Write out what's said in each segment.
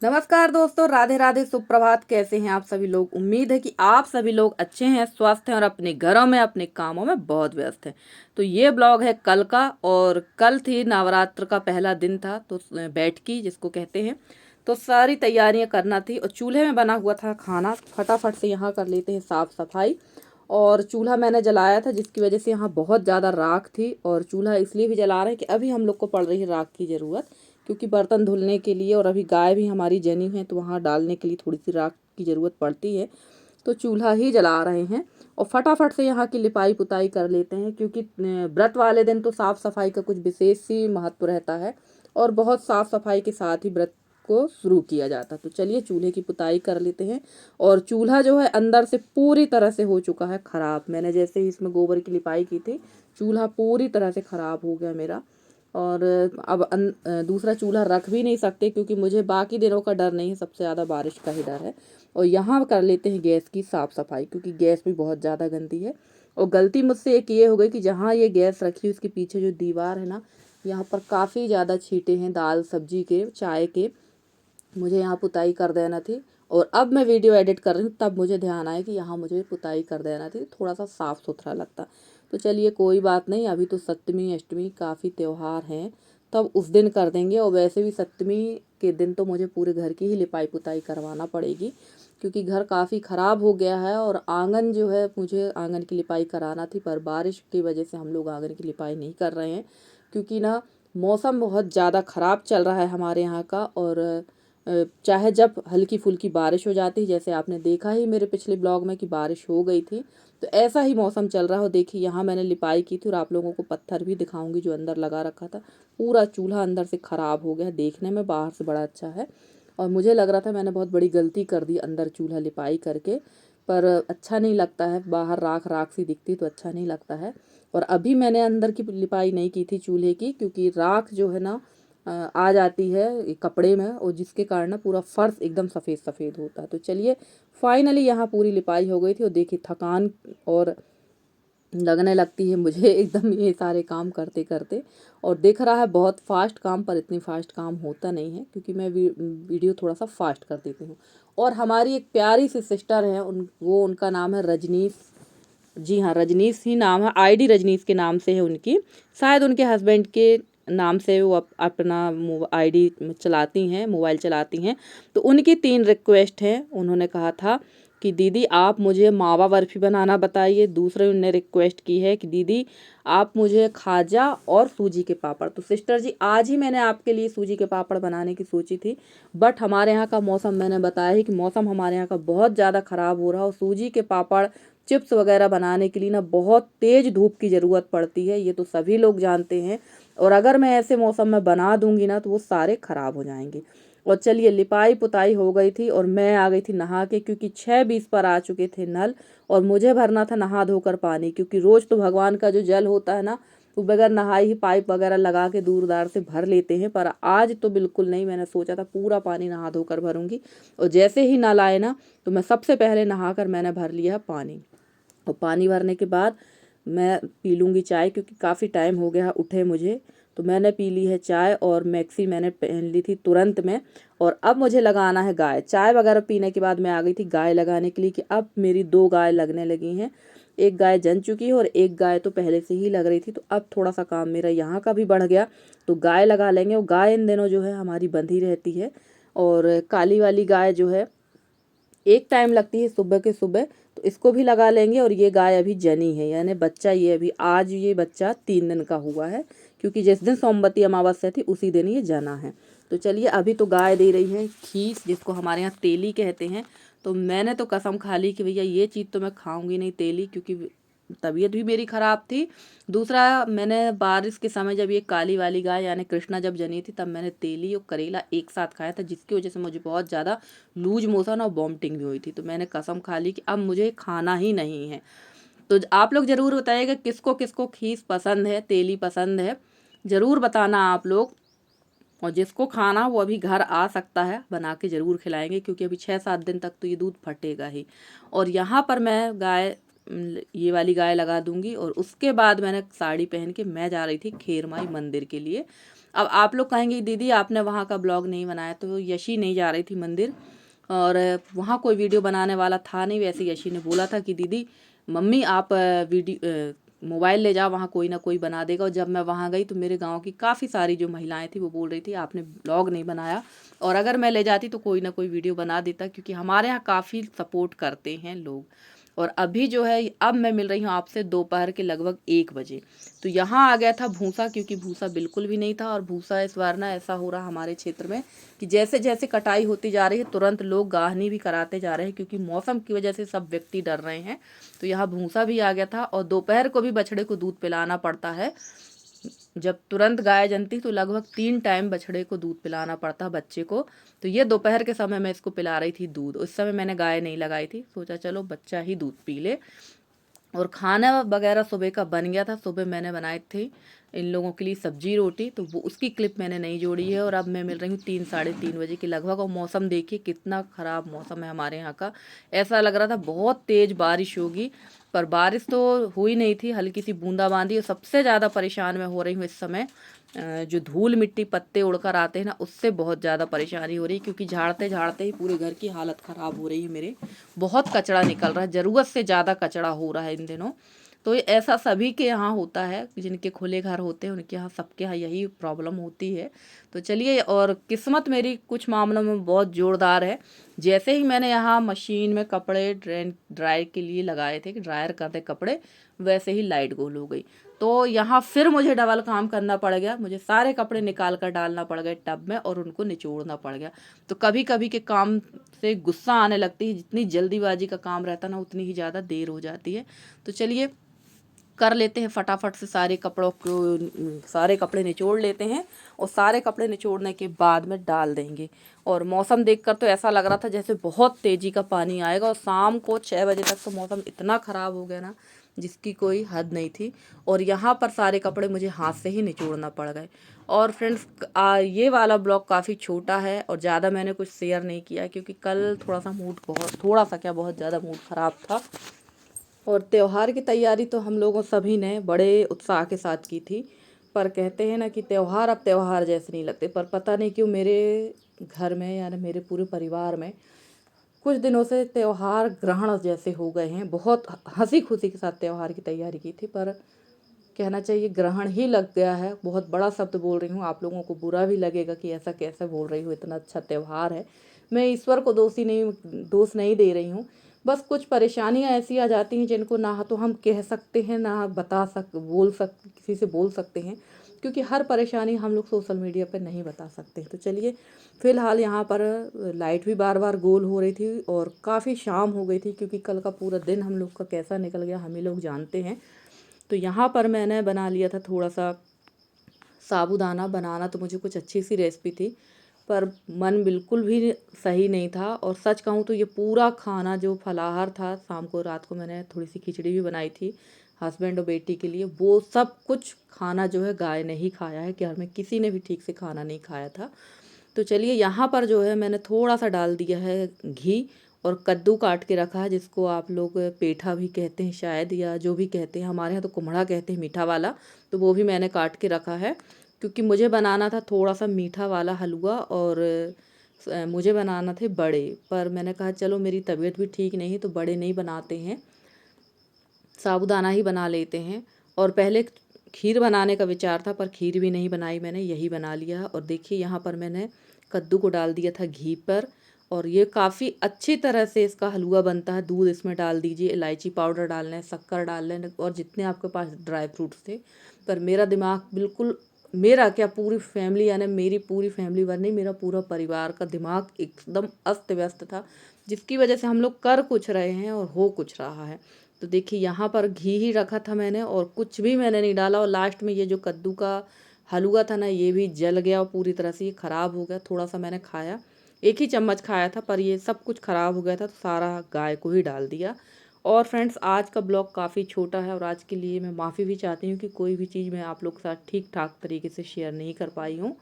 नमस्कार दोस्तों, राधे राधे, सुप्रभात। कैसे हैं आप सभी लोग? उम्मीद है कि आप सभी लोग अच्छे हैं, स्वस्थ हैं और अपने घरों में अपने कामों में बहुत व्यस्त हैं। तो ये ब्लॉग है कल का, और कल थी नवरात्र का पहला दिन था, तो बैठकी जिसको कहते हैं। तो सारी तैयारियां करना थी और चूल्हे में बना हुआ था खाना। फटाफट से यहाँ कर लेते हैं साफ सफाई। और चूल्हा मैंने जलाया था, जिसकी वजह से यहाँ बहुत ज़्यादा राख थी। और चूल्हा इसलिए भी जला रहे हैं कि अभी हम लोग को पड़ रही है राख की ज़रूरत, क्योंकि बर्तन धुलने के लिए और अभी गाय भी हमारी जनी है, तो वहाँ डालने के लिए थोड़ी सी राख की ज़रूरत पड़ती है। तो चूल्हा ही जला रहे हैं और फटाफट से यहाँ की लिपाई पुताई कर लेते हैं, क्योंकि व्रत वाले दिन तो साफ़ सफाई का कुछ विशेष ही महत्व रहता है और बहुत साफ़ सफाई के साथ ही व्रत को शुरू किया जाता। तो चलिए चूल्हे की पुताई कर लेते हैं। और चूल्हा जो है अंदर से पूरी तरह से हो चुका है ख़राब। मैंने जैसे ही इसमें गोबर की लिपाई की थी, चूल्हा पूरी तरह से ख़राब हो गया मेरा। और अब दूसरा चूल्हा रख भी नहीं सकते, क्योंकि मुझे बाकी दिनों का डर नहीं है, सबसे ज़्यादा बारिश का ही डर है। और यहाँ कर लेते हैं गैस की साफ़ सफाई, क्योंकि गैस भी बहुत ज़्यादा गंदी है। और गलती मुझसे एक ये हो गई कि जहाँ ये गैस रखी उसके पीछे जो दीवार है ना, यहाँ पर काफ़ी ज़्यादा छींटे हैं दाल सब्जी के, चाय के। मुझे यहाँ पुताई कर देना थी। और अब मैं वीडियो एडिट कर रही हूँ, तब मुझे ध्यान आया कि यहाँ मुझे पुताई कर देना थी, थोड़ा सा साफ़ सुथरा लगता। तो चलिए कोई बात नहीं, अभी तो सप्तमी अष्टमी काफ़ी त्यौहार हैं, तब उस दिन कर देंगे। और वैसे भी सप्तमी के दिन तो मुझे पूरे घर की ही लिपाई पुताई करवाना पड़ेगी, क्योंकि घर काफ़ी ख़राब हो गया है। और आंगन जो है, मुझे आंगन की लिपाई कराना थी, पर बारिश की वजह से हम लोग आंगन की लिपाई नहीं कर रहे हैं, क्योंकि ना मौसम बहुत ज़्यादा ख़राब चल रहा है हमारे यहाँ का। और चाहे जब हल्की फुल्की बारिश हो जाती है, जैसे आपने देखा ही मेरे पिछले ब्लॉग में कि बारिश हो गई थी, तो ऐसा ही मौसम चल रहा हो। देखिए यहाँ मैंने लिपाई की थी और आप लोगों को पत्थर भी दिखाऊंगी जो अंदर लगा रखा था। पूरा चूल्हा अंदर से ख़राब हो गया, देखने में बाहर से बड़ा अच्छा है। और मुझे लग रहा था मैंने बहुत बड़ी गलती कर दी अंदर चूल्हा लिपाई करके, पर अच्छा नहीं लगता है, बाहर राख राख सी दिखती तो अच्छा नहीं लगता है। और अभी मैंने अंदर की लिपाई नहीं की थी चूल्हे की, क्योंकि राख जो है ना आ जाती है कपड़े में, और जिसके कारण ना पूरा फर्श एकदम सफ़ेद सफ़ेद होता है। तो चलिए फाइनली यहाँ पूरी लिपाई हो गई थी। और देखिए थकान और लगने लगती है मुझे एकदम ये सारे काम करते करते। और दिख रहा है बहुत फास्ट काम, पर इतनी फास्ट काम होता नहीं है, क्योंकि मैं वीडियो थोड़ा सा फास्ट कर देती हूँ। और हमारी एक प्यारी सी सिस्टर है, उनका नाम है रजनीश। जी हाँ, रजनीश ही नाम है, आईडी रजनीश के नाम से है उनकी। शायद उनके हस्बैंड के नाम से वो अपना आईडी चलाती हैं, मोबाइल चलाती हैं। तो उनकी 3 रिक्वेस्ट हैं। उन्होंने कहा था कि दीदी आप मुझे मावा बर्फ़ी बनाना बताइए। दूसरे उनने रिक्वेस्ट की है कि दीदी आप मुझे खाजा और सूजी के पापड़। तो सिस्टर जी, आज ही मैंने आपके लिए सूजी के पापड़ बनाने की सोची थी, बट हमारे यहाँ का मौसम, मैंने बताया ही कि मौसम हमारे यहाँ का बहुत ज़्यादा ख़राब हो रहा है। और सूजी के पापड़ चिप्स वगैरह बनाने के लिए ना बहुत तेज़ धूप की ज़रूरत पड़ती है, ये तो सभी लोग जानते हैं। और अगर मैं ऐसे मौसम में बना दूंगी ना, तो वो सारे ख़राब हो जाएंगे। और चलिए लिपाई पुताई हो गई थी और मैं आ गई थी नहा के, क्योंकि 6:20 पर आ चुके थे नल। और मुझे भरना था नहा धोकर पानी, क्योंकि रोज़ तो भगवान का जो जल होता है ना, वो बगैर नहाए ही पाइप वगैरह लगा के दूर दार से भर लेते हैं, पर आज तो बिल्कुल नहीं। मैंने सोचा था पूरा पानी नहा धोकर भरूंगी। और जैसे ही नल आए ना, तो मैं सबसे पहले नहाकर मैंने भर लिया पानी। और पानी भरने के बाद मैं पी लूँगी चाय, क्योंकि काफ़ी टाइम हो गया उठे मुझे। तो मैंने पी ली है चाय, और मैक्सी मैंने पहन ली थी तुरंत में। और अब मुझे लगाना है गाय। चाय वगैरह पीने के बाद मैं आ गई थी गाय लगाने के लिए, कि अब मेरी 2 गाय लगने लगी हैं। एक गाय जन चुकी है और एक गाय तो पहले से ही लग रही थी। तो अब थोड़ा सा काम मेरा यहाँ का भी बढ़ गया, तो गाय लगा लेंगे। और गाय इन दिनों जो है हमारी बंधी रहती है। और काली वाली गाय जो है एक टाइम लगती है सुबह के सुबह, तो इसको भी लगा लेंगे। और ये गाय अभी जनी है, यानी बच्चा, ये अभी आज ये बच्चा 3 दिन का हुआ है, क्योंकि जिस दिन सोमवती अमावस्या थी उसी दिन ये जना है। तो चलिए अभी तो गाय दे रही है खीस, जिसको हमारे यहाँ तेली कहते हैं। तो मैंने तो कसम खा ली कि भैया ये चीज़ तो मैं खाऊंगी नहीं, तेली, क्योंकि तबीयत भी मेरी ख़राब थी। दूसरा, मैंने बारिश के समय जब ये काली वाली गाय यानी कृष्णा जब जनी थी, तब मैंने तेली और करेला एक साथ खाया था, जिसकी वजह से मुझे बहुत ज़्यादा लूज मोशन और वॉमिटिंग भी हुई थी। तो मैंने कसम खा ली कि अब मुझे खाना ही नहीं है। तो आप लोग ज़रूर बताइएगा किसको किसको खीस पसंद है, तेली पसंद है, ज़रूर बताना आप लोग। और जिसको खाना वो अभी घर आ सकता है, बना के ज़रूर खिलाएंगे, क्योंकि अभी 6-7 दिन तक तो ये दूध फटेगा ही। और यहाँ पर मैं गाय, ये वाली गाय लगा दूंगी। और उसके बाद मैंने साड़ी पहन के मैं जा रही थी खेरमाई मंदिर के लिए। अब आप लोग कहेंगे दीदी आपने वहाँ का ब्लॉग नहीं बनाया, तो यशी नहीं जा रही थी मंदिर और वहाँ कोई वीडियो बनाने वाला था नहीं। वैसे यशी ने बोला था कि दीदी मम्मी आप मोबाइल ले जाओ, वहाँ कोई ना कोई बना देगा। और जब मैं वहाँ गई तो मेरे गांव की काफ़ी सारी जो महिलाएं थी वो बोल रही थी आपने ब्लॉग नहीं बनाया, और अगर मैं ले जाती तो कोई ना कोई वीडियो बना देता, क्योंकि हमारे यहाँ काफ़ी सपोर्ट करते हैं लोग। और अभी जो है अब मैं मिल रही हूँ आपसे दोपहर के लगभग 1 बजे। तो यहाँ आ गया था भूसा, क्योंकि भूसा बिल्कुल भी नहीं था। और भूसा इस बार ना ऐसा हो रहा हमारे क्षेत्र में कि जैसे जैसे कटाई होती जा रही है तुरंत लोग गाहनी भी कराते जा रहे हैं, क्योंकि मौसम की वजह से सब व्यक्ति डर रहे हैं। तो यहाँ भूसा भी आ गया था, और दोपहर को भी बछड़े को दूध पिलाना पड़ता है। जब तुरंत गाय जनती तो लगभग 3 टाइम बछड़े को दूध पिलाना पड़ता बच्चे को। तो ये दोपहर के समय मैं इसको पिला रही थी दूध। उस समय मैंने गाय नहीं लगाई थी, सोचा चलो बच्चा ही दूध पी ले। और खाना वगैरह सुबह का बन गया था। सुबह मैंने बनाए थे इन लोगों के लिए सब्जी रोटी, तो वो उसकी क्लिप मैंने नहीं जोड़ी है। और अब मैं मिल रही हूँ 3 साढ़े 3 बजे के लगभग। और मौसम देखिए कितना ख़राब मौसम है हमारे यहाँ का। ऐसा लग रहा था बहुत तेज़ बारिश होगी, पर बारिश तो हुई नहीं थी, हल्की सी बूंदाबांदी। और सबसे ज़्यादा परेशान मैं हो रही हूँ इस समय जो धूल मिट्टी पत्ते उड़कर आते हैं ना, उससे बहुत ज़्यादा परेशानी हो रही है, क्योंकि झाड़ते झाड़ते ही पूरे घर की हालत ख़राब हो रही है मेरे। बहुत कचरा निकल रहा है, ज़रूरत से ज़्यादा कचरा हो रहा है इन दिनों। तो ये ऐसा सभी के यहाँ होता है, जिनके खुले घर होते हैं उनके यहाँ, सबके यहाँ यही प्रॉब्लम होती है। तो चलिए, और किस्मत मेरी कुछ मामलों में बहुत ज़ोरदार है। जैसे ही मैंने यहाँ मशीन में कपड़े ड्राई के लिए लगाए थे कि ड्रायर करते कपड़े, वैसे ही लाइट गोल हो गई। तो यहाँ फिर मुझे डबल काम करना पड़ गया, मुझे सारे कपड़े निकाल कर डालना पड़ गए टब में और उनको निचोड़ना पड़ गया। तो कभी कभी के काम से गुस्सा आने लगती है, जितनी जल्दीबाजी का काम रहता ना उतनी ही ज़्यादा देर हो जाती है। तो चलिए कर लेते हैं फटाफट से सारे कपड़ों को, सारे कपड़े निचोड़ लेते हैं और सारे कपड़े निचोड़ने के बाद में डाल देंगे। और मौसम देखकर तो ऐसा लग रहा था जैसे बहुत तेज़ी का पानी आएगा, और शाम को 6 बजे तक तो मौसम इतना ख़राब हो गया ना जिसकी कोई हद नहीं थी। और यहाँ पर सारे कपड़े मुझे हाथ से ही निचोड़ना पड़ गए। और फ्रेंड्स ये वाला ब्लॉग काफ़ी छोटा है और ज़्यादा मैंने कुछ शेयर नहीं किया, क्योंकि कल थोड़ा सा मूड थोड़ा सा क्या बहुत ज़्यादा मूड ख़राब था। और त्यौहार की तैयारी तो हम लोगों सभी ने बड़े उत्साह के साथ की थी। पर कहते हैं ना कि त्यौहार अब त्यौहार जैसे नहीं लगते। पर पता नहीं क्यों मेरे घर में यानी मेरे पूरे परिवार में कुछ दिनों से त्यौहार ग्रहण जैसे हो गए हैं। बहुत हंसी खुशी के साथ त्यौहार की तैयारी की थी, पर कहना चाहिए ग्रहण ही लग गया है। बहुत बड़ा शब्द बोल रही हूँ, आप लोगों को बुरा भी लगेगा कि ऐसा कैसे बोल रही हूँ, इतना अच्छा त्यौहार है। मैं ईश्वर को दोष नहीं दे रही हूँ। बस कुछ परेशानियाँ ऐसी आ जाती हैं जिनको ना तो हम कह सकते हैं, ना किसी से बोल सकते हैं, क्योंकि हर परेशानी हम लोग सोशल मीडिया पर नहीं बता सकते। तो चलिए, फ़िलहाल यहाँ पर लाइट भी बार बार गोल हो रही थी और काफ़ी शाम हो गई थी, क्योंकि कल का पूरा दिन हम लोग का कैसा निकल गया हम ही लोग जानते हैं। तो यहाँ पर मैंने बना लिया था थोड़ा सा साबूदाना। बनाना तो मुझे कुछ अच्छी सी रेसिपी थी, पर मन बिल्कुल भी सही नहीं था। और सच कहूँ तो ये पूरा खाना जो फलाहार था, शाम को रात को मैंने थोड़ी सी खिचड़ी भी बनाई थी हस्बैंड और बेटी के लिए, वो सब कुछ खाना जो है गाय ने ही खाया है। घर में किसी ने भी ठीक से खाना नहीं खाया था। तो चलिए, यहाँ पर जो है मैंने थोड़ा सा डाल दिया है घी, और कद्दू काट के रखा है, जिसको आप लोग पेठा भी कहते हैं शायद, या जो भी कहते हैं, हमारे यहाँ तो कुम्हड़ा कहते हैं मीठा वाला। तो वो भी मैंने काट के रखा है, क्योंकि मुझे बनाना था थोड़ा सा मीठा वाला हलवा, और मुझे बनाना थे बड़े। पर मैंने कहा चलो मेरी तबीयत भी ठीक नहीं है तो बड़े नहीं बनाते हैं, साबूदाना ही बना लेते हैं। और पहले खीर बनाने का विचार था, पर खीर भी नहीं बनाई मैंने, यही बना लिया। और देखिए यहाँ पर मैंने कद्दू को डाल दिया था घी पर, और ये काफ़ी अच्छी तरह से इसका हलवा बनता है। दूध इसमें डाल दीजिए, इलायची पाउडर डाल लें, शक्कर डाल लें, और जितने आपके पास ड्राई फ्रूट्स थे। पर मेरा दिमाग बिल्कुल, मेरा क्या पूरी फैमिली यानी मेरी पूरी फैमिली भर नहीं, मेरा पूरा परिवार का दिमाग एकदम अस्त व्यस्त था, जिसकी वजह से हम लोग कर कुछ रहे हैं और हो कुछ रहा है। तो देखिए यहाँ पर घी ही रखा था मैंने, और कुछ भी मैंने नहीं डाला। और लास्ट में ये जो कद्दू का हलवा था ना, ये भी जल गया और पूरी तरह से ये ख़राब हो गया। थोड़ा सा मैंने खाया, 1 ही चम्मच खाया था, पर ये सब कुछ ख़राब हो गया था, तो सारा गाय को ही डाल दिया। और फ्रेंड्स, आज का ब्लॉग काफ़ी छोटा है, और आज के लिए मैं माफ़ी भी चाहती हूँ कि कोई भी चीज़ मैं आप लोग के साथ ठीक ठाक तरीके से शेयर नहीं कर पाई हूँ।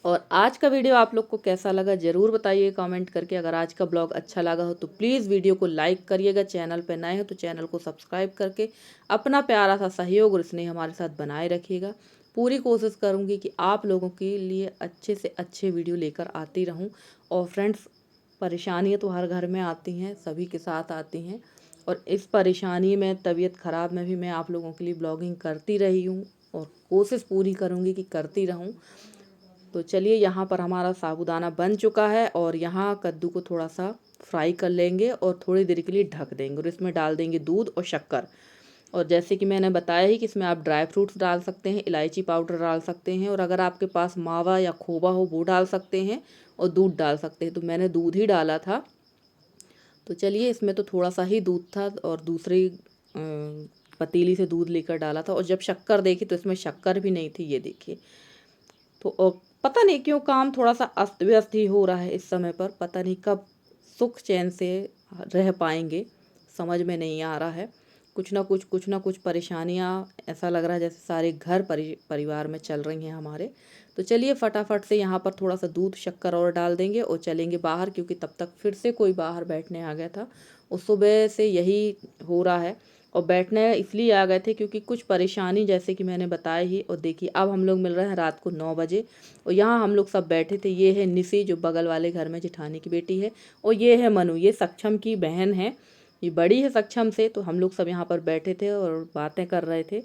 और आज का वीडियो आप लोग को कैसा लगा ज़रूर बताइए कमेंट करके। अगर आज का ब्लॉग अच्छा लगा हो तो प्लीज़ वीडियो को लाइक करिएगा, चैनल पर नए हो तो चैनल को सब्सक्राइब करके अपना प्यारा सा सहयोग और स्नेह हमारे साथ बनाए रखिएगा। पूरी कोशिश करूँगी कि आप लोगों के लिए अच्छे से अच्छे वीडियो लेकर आती रहूँ। और फ्रेंड्स, परेशानियाँ तो हर घर में आती हैं, सभी के साथ आती हैं, और इस परेशानी में, तबीयत ख़राब में भी मैं आप लोगों के लिए ब्लॉगिंग करती रही हूँ और कोशिश पूरी करूँगी कि करती रहूँ। तो चलिए, यहाँ पर हमारा साबूदाना बन चुका है और यहाँ कद्दू को थोड़ा सा फ्राई कर लेंगे और थोड़ी देर के लिए ढक देंगे और इसमें डाल देंगे दूध और शक्कर। और जैसे कि मैंने बताया ही कि इसमें आप ड्राई फ्रूट्स डाल सकते हैं, इलायची पाउडर डाल सकते हैं, और अगर आपके पास मावा या खोवा हो वो डाल सकते हैं, और दूध डाल सकते हैं। तो मैंने दूध ही डाला था। तो चलिए, इसमें तो थोड़ा सा ही दूध था और दूसरी पतीली से दूध लेकर डाला था, और जब शक्कर देखी तो इसमें शक्कर भी नहीं थी, ये देखिए। तो पता नहीं क्यों काम थोड़ा सा अस्त व्यस्त ही हो रहा है इस समय पर, पता नहीं कब सुख चैन से रह पाएंगे, समझ में नहीं आ रहा है। कुछ ना कुछ परेशानियां, ऐसा लग रहा है जैसे सारे घर परिवार में चल रही हैं हमारे। तो चलिए, फटाफट से यहाँ पर थोड़ा सा दूध शक्कर और डाल देंगे और चलेंगे बाहर, क्योंकि तब तक फिर से कोई बाहर बैठने आ गया था। और सुबह से यही हो रहा है, और बैठने इसलिए आ गए थे क्योंकि कुछ परेशानी, जैसे कि मैंने बताया ही। और देखिए, अब हम लोग मिल रहे हैं रात को 9 बजे, और यहाँ हम लोग सब बैठे थे। ये है निसी, जो बगल वाले घर में जेठानी की बेटी है, और ये है मनु, ये सक्षम की बहन है, ये बड़ी है सक्षम से। तो हम लोग सब यहाँ पर बैठे थे और बातें कर रहे थे।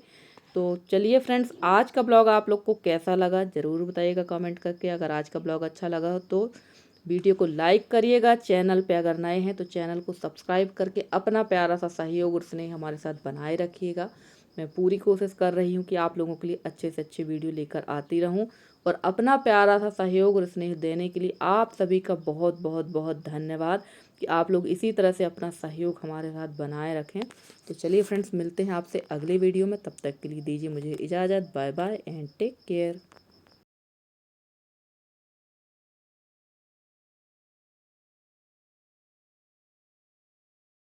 तो चलिए फ्रेंड्स, आज का ब्लॉग आप लोग को कैसा लगा ज़रूर बताइएगा कमेंट करके। अगर आज का ब्लॉग अच्छा लगा तो वीडियो को लाइक करिएगा, चैनल पे अगर नए हैं तो चैनल को सब्सक्राइब करके अपना प्यारा सा सहयोग और स्नेह हमारे साथ बनाए रखिएगा। मैं पूरी कोशिश कर रही हूँ कि आप लोगों के लिए अच्छे से अच्छे वीडियो लेकर आती रहूँ, और अपना प्यारा सा सहयोग और स्नेह देने के लिए आप सभी का बहुत बहुत बहुत धन्यवाद, कि आप लोग इसी तरह से अपना सहयोग हमारे साथ बनाए रखें। तो चलिए फ्रेंड्स, मिलते हैं आपसे अगले वीडियो में, तब तक के लिए दीजिए मुझे इजाज़त। Bye bye and take care.